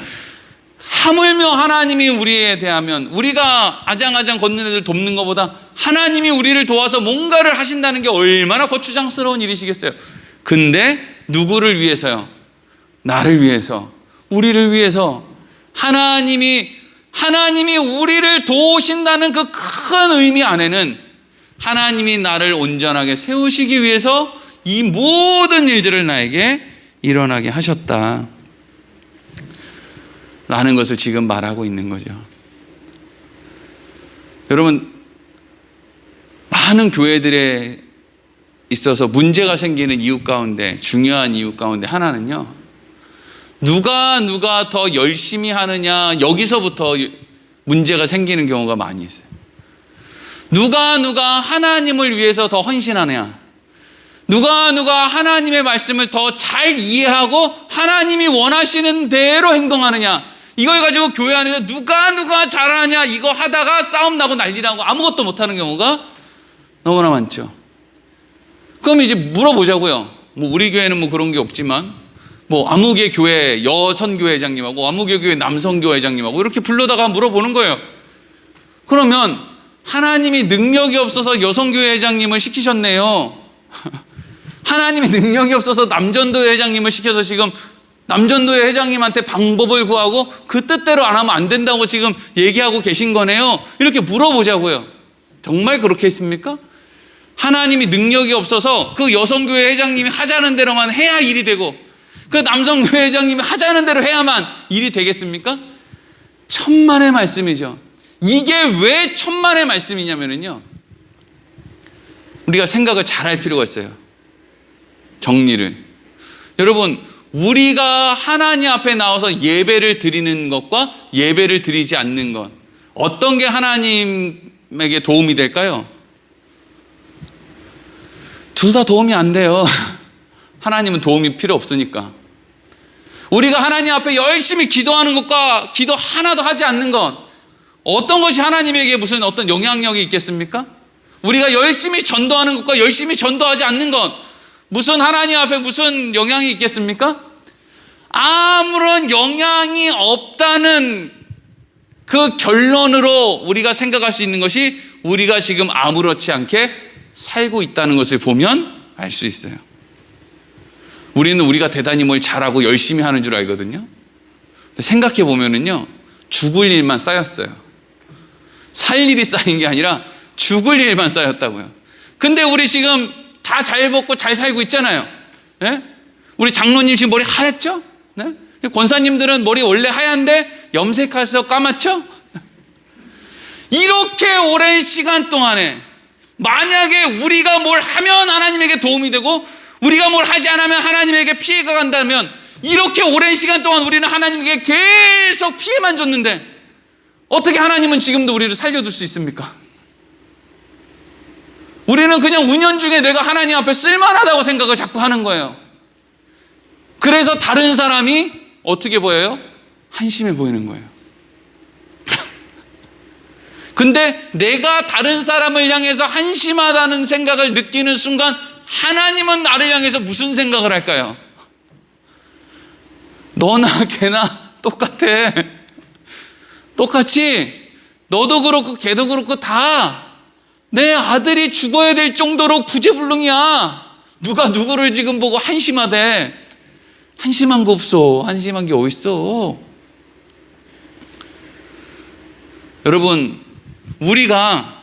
하물며 하나님이 우리에 대하면 우리가 아장아장 걷는 애들 돕는 것보다 하나님이 우리를 도와서 뭔가를 하신다는 게 얼마나 거추장스러운 일이시겠어요. 근데 누구를 위해서요? 나를 위해서, 우리를 위해서 하나님이 우리를 도우신다는 그 큰 의미 안에는 하나님이 나를 온전하게 세우시기 위해서 이 모든 일들을 나에게 일어나게 하셨다 라는 것을 지금 말하고 있는 거죠. 여러분, 많은 교회들에 있어서 문제가 생기는 이유 가운데, 중요한 이유 가운데 하나는요, 누가 더 열심히 하느냐, 여기서부터 문제가 생기는 경우가 많이 있어요. 누가 하나님을 위해서 더 헌신하느냐, 누가 하나님의 말씀을 더 잘 이해하고 하나님이 원하시는 대로 행동하느냐, 이걸 가지고 교회 안에서 누가 잘하냐 이거 하다가 싸움 나고 난리 나고 아무것도 못하는 경우가 너무나 많죠. 그럼 이제 물어보자고요. 뭐 우리 교회는 뭐 그런 게 없지만 뭐 아무개 교회 여선교회장님하고 아무개 교회 남선교회장님하고 이렇게 불러다가 물어보는 거예요. 그러면 하나님이 능력이 없어서 여선교회장님을 시키셨네요. 하나님이 능력이 없어서 남전도회 회장님을 시켜서 지금 남전도회 회장님한테 방법을 구하고 그 뜻대로 안 하면 안 된다고 지금 얘기하고 계신 거네요. 이렇게 물어보자고요. 정말 그렇게 했습니까? 하나님이 능력이 없어서 그 여성교회 회장님이 하자는 대로만 해야 일이 되고 그 남성교회 회장님이 하자는 대로 해야만 일이 되겠습니까? 천만의 말씀이죠. 이게 왜 천만의 말씀이냐면요, 우리가 생각을 잘할 필요가 있어요. 정리를. 여러분, 우리가 하나님 앞에 나와서 예배를 드리는 것과 예배를 드리지 않는 것, 어떤 게 하나님에게 도움이 될까요? 둘 다 도움이 안 돼요. 하나님은 도움이 필요 없으니까. 우리가 하나님 앞에 열심히 기도하는 것과 기도 하나도 하지 않는 것, 어떤 것이 하나님에게 무슨 어떤 영향력이 있겠습니까? 우리가 열심히 전도하는 것과 열심히 전도하지 않는 것, 무슨 하나님 앞에 무슨 영향이 있겠습니까? 아무런 영향이 없다는 그 결론으로 우리가 생각할 수 있는 것이 우리가 지금 아무렇지 않게 살고 있다는 것을 보면 알 수 있어요. 우리는 우리가 대단히 뭘 잘하고 열심히 하는 줄 알거든요. 근데 생각해 보면은요, 죽을 일만 쌓였어요. 살 일이 쌓인 게 아니라 죽을 일만 쌓였다고요. 근데 우리 지금 다 잘 먹고 잘 살고 있잖아요. 네? 우리 장로님 지금 머리 하얗죠? 네? 권사님들은 머리 원래 하얀데 염색해서 까맣죠? 이렇게 오랜 시간 동안에 만약에 우리가 뭘 하면 하나님에게 도움이 되고 우리가 뭘 하지 않으면 하나님에게 피해가 간다면, 이렇게 오랜 시간 동안 우리는 하나님에게 계속 피해만 줬는데 어떻게 하나님은 지금도 우리를 살려둘 수 있습니까? 우리는 그냥 은연중에 내가 하나님 앞에 쓸만하다고 생각을 자꾸 하는 거예요. 그래서 다른 사람이 어떻게 보여요? 한심해 보이는 거예요. 근데 내가 다른 사람을 향해서 한심하다는 생각을 느끼는 순간 하나님은 나를 향해서 무슨 생각을 할까요? 너나 걔나 똑같아. 똑같이 너도 그렇고 걔도 그렇고 다 내 아들이 죽어야 될 정도로 구제불능이야. 누가 누구를 지금 보고 한심하대. 한심한 거 없어. 한심한 게 어딨어. 여러분, 우리가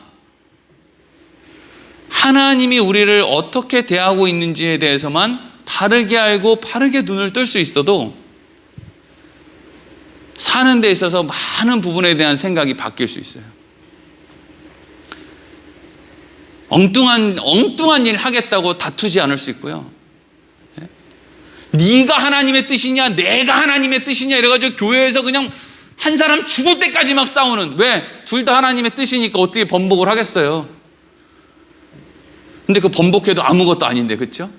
하나님이 우리를 어떻게 대하고 있는지에 대해서만 바르게 알고 바르게 눈을 뜰 수 있어도 사는 데 있어서 많은 부분에 대한 생각이 바뀔 수 있어요. 엉뚱한 일 하겠다고 다투지 않을 수 있고요. 네가 하나님의 뜻이냐 내가 하나님의 뜻이냐 이래가지고 교회에서 그냥 한 사람 죽을 때까지 막 싸우는, 왜? 둘 다 하나님의 뜻이니까 어떻게 번복을 하겠어요. 근데 그 번복해도 아무것도 아닌데, 그렇죠?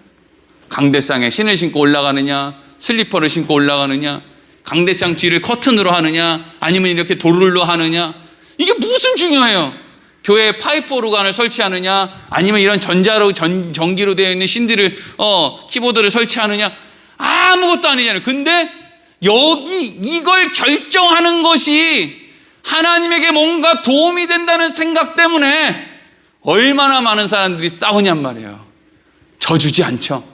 강대상에 신을 신고 올라가느냐, 슬리퍼를 신고 올라가느냐, 강대상 뒤를 커튼으로 하느냐, 아니면 이렇게 돌로 하느냐, 이게 무슨 중요해요? 교회에 파이프 오르간을 설치하느냐, 아니면 이런 전기로 되어 있는 신디를 키보드를 설치하느냐, 아무것도 아니잖아요. 근데 여기 이걸 결정하는 것이 하나님에게 뭔가 도움이 된다는 생각 때문에 얼마나 많은 사람들이 싸우냔 말이에요. 져주지 않죠.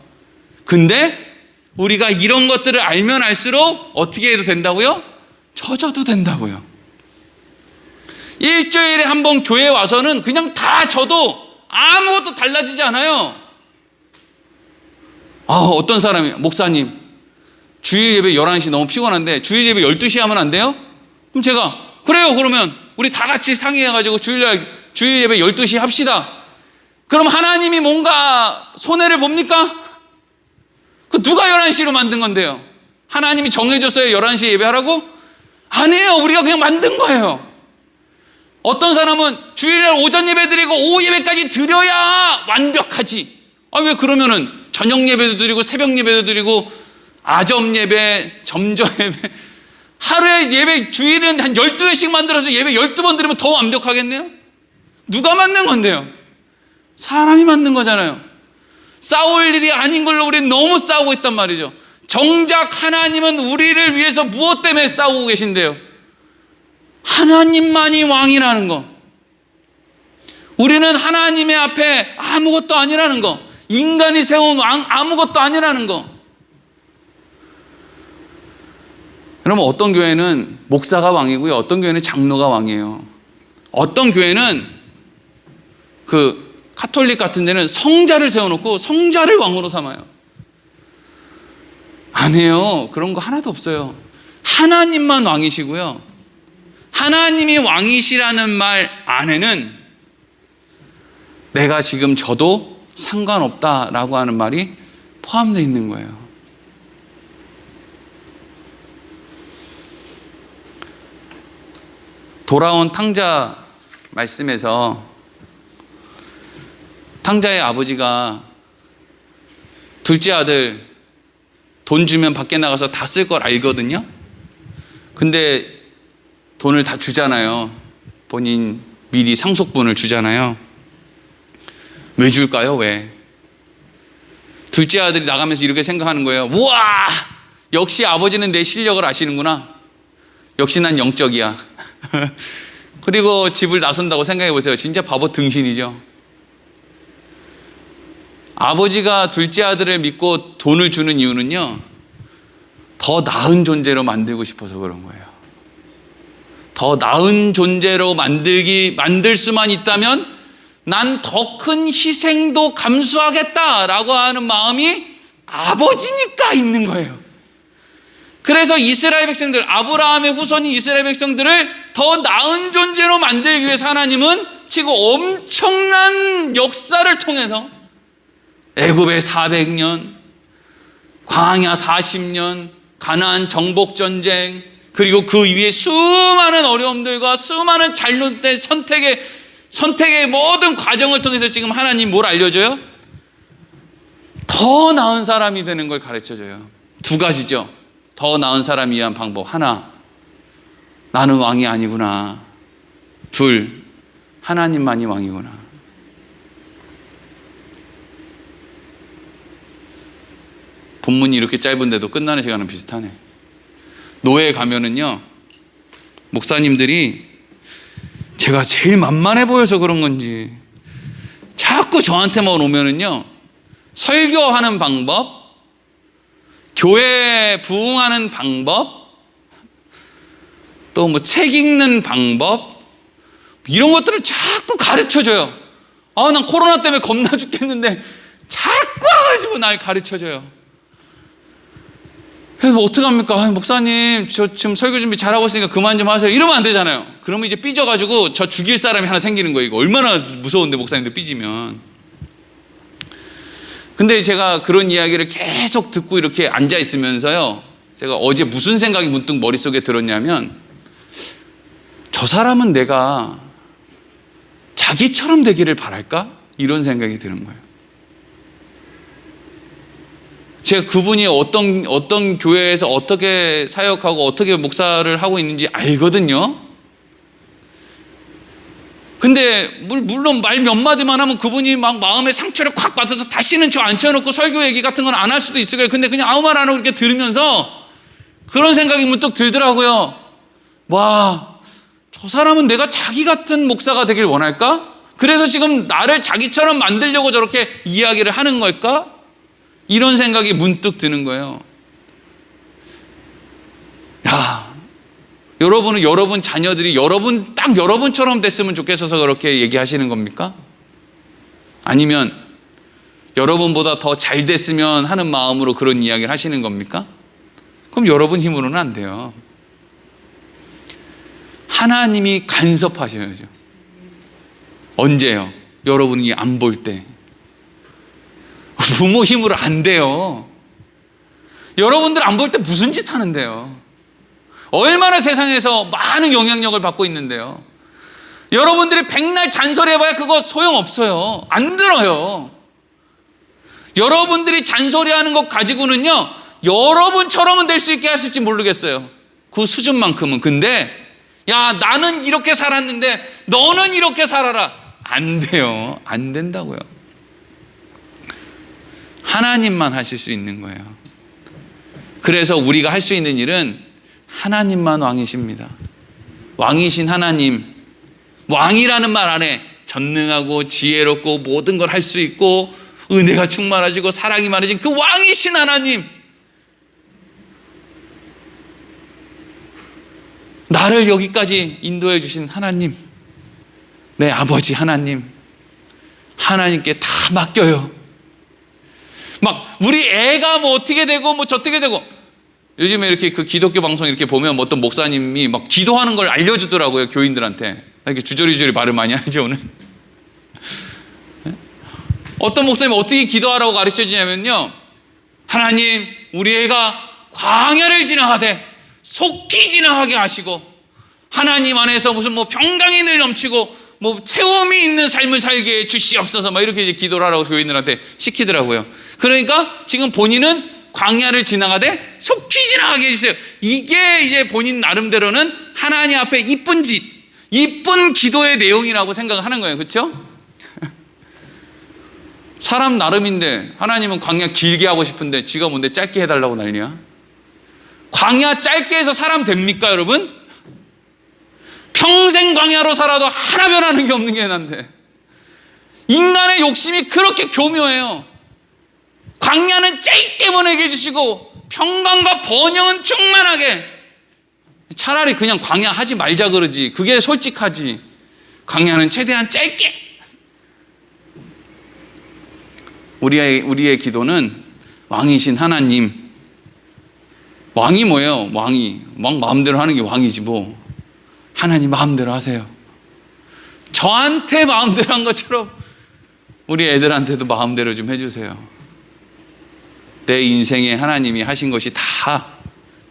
근데 우리가 이런 것들을 알면 알수록 어떻게 해도 된다고요? 져줘도 된다고요. 일주일에 한 번 교회에 와서는 그냥 다 져도 아무것도 달라지지 않아요. 어떤 사람이, 목사님 주일 예배 11시 너무 피곤한데 주일 예배 12시 하면 안 돼요? 그럼 제가, 그래요, 그러면 우리 다 같이 상의해가지고 주일 예배 12시 합시다. 그럼 하나님이 뭔가 손해를 봅니까? 그 누가 11시로 만든 건데요? 하나님이 정해줬어요 11시에 예배하라고? 아니에요. 우리가 그냥 만든 거예요. 어떤 사람은 주일날 오전 예배 드리고 오후 예배까지 드려야 완벽하지, 아, 왜 그러면은 저녁 예배도 드리고 새벽 예배도 드리고 아점 예배, 점저 예배, 하루에 예배 주일은 한 12회씩 만들어서 예배 12번 드리면 더 완벽하겠네요? 누가 만든 건데요? 사람이 만든 거잖아요. 싸울 일이 아닌 걸로 우리는 너무 싸우고 있단 말이죠. 정작 하나님은 우리를 위해서 무엇 때문에 싸우고 계신데요? 하나님만이 왕이라는 거. 우리는 하나님의 앞에 아무것도 아니라는 거. 인간이 세운 왕 아무것도 아니라는 거. 여러분, 어떤 교회는 목사가 왕이고요, 어떤 교회는 장로가 왕이에요. 어떤 교회는 카톨릭 같은 데는 성자를 세워놓고 성자를 왕으로 삼아요. 아니에요. 그런 거 하나도 없어요. 하나님만 왕이시고요, 하나님이 왕이시라는 말 안에는 내가 지금 져도 상관없다라고 하는 말이 포함되어 있는 거예요. 돌아온 탕자 말씀에서 탕자의 아버지가 둘째 아들 돈 주면 밖에 나가서 다 쓸 걸 알거든요. 근데 돈을 다 주잖아요. 본인 미리 상속분을 주잖아요. 왜 줄까요? 왜? 둘째 아들이 나가면서 이렇게 생각하는 거예요. 우와! 역시 아버지는 내 실력을 아시는구나. 역시 난 영적이야. 그리고 집을 나선다고 생각해 보세요. 진짜 바보 등신이죠. 아버지가 둘째 아들을 믿고 돈을 주는 이유는요, 더 나은 존재로 만들고 싶어서 그런 거예요. 더 나은 존재로 만들 수만 있다면 난 더 큰 희생도 감수하겠다라고 하는 마음이 아버지니까 있는 거예요. 그래서 이스라엘 백성들, 아브라함의 후손인 이스라엘 백성들을 더 나은 존재로 만들기 위해서 하나님은 지금 엄청난 역사를 통해서 애굽의 400년, 광야 40년, 가나안 정복 전쟁, 그리고 그 위에 수많은 어려움들과 수많은 잘못된 선택의 모든 과정을 통해서 지금 하나님 뭘 알려줘요? 더 나은 사람이 되는 걸 가르쳐줘요. 두 가지죠. 더 나은 사람이 위한 방법. 하나, 나는 왕이 아니구나. 둘, 하나님만이 왕이구나. 본문이 이렇게 짧은데도 끝나는 시간은 비슷하네. 노예에 가면은요, 목사님들이 제가 제일 만만해 보여서 그런 건지 자꾸 저한테만 오면은요, 설교하는 방법, 교회 부흥하는 방법, 또 뭐 책 읽는 방법, 이런 것들을 자꾸 가르쳐줘요. 난 코로나 때문에 겁나 죽겠는데 자꾸 와가지고 날 가르쳐줘요. 그래서 뭐 어떡합니까? 목사님, 저 지금 설교 준비 잘하고 있으니까 그만 좀 하세요. 이러면 안 되잖아요. 그러면 이제 삐져가지고 저 죽일 사람이 하나 생기는 거예요. 이거 얼마나 무서운데, 목사님들 삐지면. 근데 제가 그런 이야기를 계속 듣고 이렇게 앉아 있으면서요, 제가 어제 무슨 생각이 문득 머릿속에 들었냐면, 저 사람은 내가 자기처럼 되기를 바랄까? 이런 생각이 드는 거예요. 제가 그분이 어떤 교회에서 어떻게 사역하고 어떻게 목사를 하고 있는지 알거든요. 근데 물론 말 몇 마디만 하면 그분이 막 마음의 상처를 콱 받아서 다시는 저 앉혀놓고 설교 얘기 같은 건 안 할 수도 있을 거예요. 근데 그냥 아무 말 안 하고 이렇게 들으면서 그런 생각이 문득 들더라고요. 와, 저 사람은 내가 자기 같은 목사가 되길 원할까? 그래서 지금 나를 자기처럼 만들려고 저렇게 이야기를 하는 걸까? 이런 생각이 문득 드는 거예요. 야, 여러분은 여러분 자녀들이 딱 여러분처럼 됐으면 좋겠어서 그렇게 얘기하시는 겁니까? 아니면 여러분보다 더 잘 됐으면 하는 마음으로 그런 이야기를 하시는 겁니까? 그럼 여러분 힘으로는 안 돼요. 하나님이 간섭하셔야죠. 언제요? 여러분이 안 볼 때. 부모 힘으로 안 돼요. 여러분들 안 볼 때 무슨 짓 하는데요? 얼마나 세상에서 많은 영향력을 받고 있는데요. 여러분들이 백날 잔소리해봐야 그거 소용없어요. 안 들어요. 여러분들이 잔소리하는 것 가지고는요, 여러분처럼은 될 수 있게 하실지 모르겠어요. 그 수준만큼은. 근데 야, 나는 이렇게 살았는데 너는 이렇게 살아라. 안 돼요. 안 된다고요. 하나님만 하실 수 있는 거예요. 그래서 우리가 할 수 있는 일은 하나님만 왕이십니다. 왕이신 하나님. 왕이라는 말 안에 전능하고 지혜롭고 모든 걸 할 수 있고 은혜가 충만하시고 사랑이 많으신 그 왕이신 하나님, 나를 여기까지 인도해 주신 하나님, 내 아버지 하나님, 하나님께 다 맡겨요. 막 우리 애가 뭐 어떻게 되고 뭐 저떻게 되고, 요즘에 이렇게 그 기독교 방송 이렇게 보면 어떤 목사님이 막 기도하는 걸 알려주더라고요, 교인들한테. 이렇게 주저리주저리 말을 많이 하죠 오늘. 어떤 목사님이 어떻게 기도하라고 가르쳐 주냐면요, 하나님 우리 애가 광야를 지나가되 속히 지나가게 하시고, 하나님 안에서 무슨 뭐 평강이 늘 넘치고 뭐 채움이 있는 삶을 살게 주시옵소서, 막 이렇게 이제 기도를 하라고 교인들한테 시키더라고요. 그러니까 지금 본인은 광야를 지나가되 속히 지나가게 해주세요. 이게 이제 본인 나름대로는 하나님 앞에 이쁜 짓, 이쁜 기도의 내용이라고 생각을 하는 거예요. 그렇죠? 사람 나름인데 하나님은 광야 길게 하고 싶은데 지가 뭔데 짧게 해달라고 난리야? 광야 짧게 해서 사람 됩니까, 여러분? 평생 광야로 살아도 하나 변하는 게 없는 게 난데, 인간의 욕심이 그렇게 교묘해요. 광야는 짧게 보내게 해주시고 평강과 번영은 충만하게. 차라리 그냥 광야 하지 말자 그러지. 그게 솔직하지. 광야는 최대한 짧게. 우리의 기도는 왕이신 하나님. 왕이 뭐예요? 왕이. 왕 마음대로 하는 게 왕이지 뭐. 하나님 마음대로 하세요. 저한테 마음대로 한 것처럼 우리 애들한테도 마음대로 좀 해주세요. 내 인생에 하나님이 하신 것이 다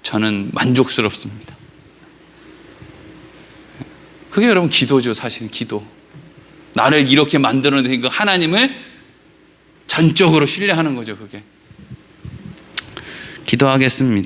저는 만족스럽습니다. 그게 여러분 기도죠. 사실은 기도. 나를 이렇게 만들어낸 그 하나님을 전적으로 신뢰하는 거죠. 그게. 기도하겠습니다.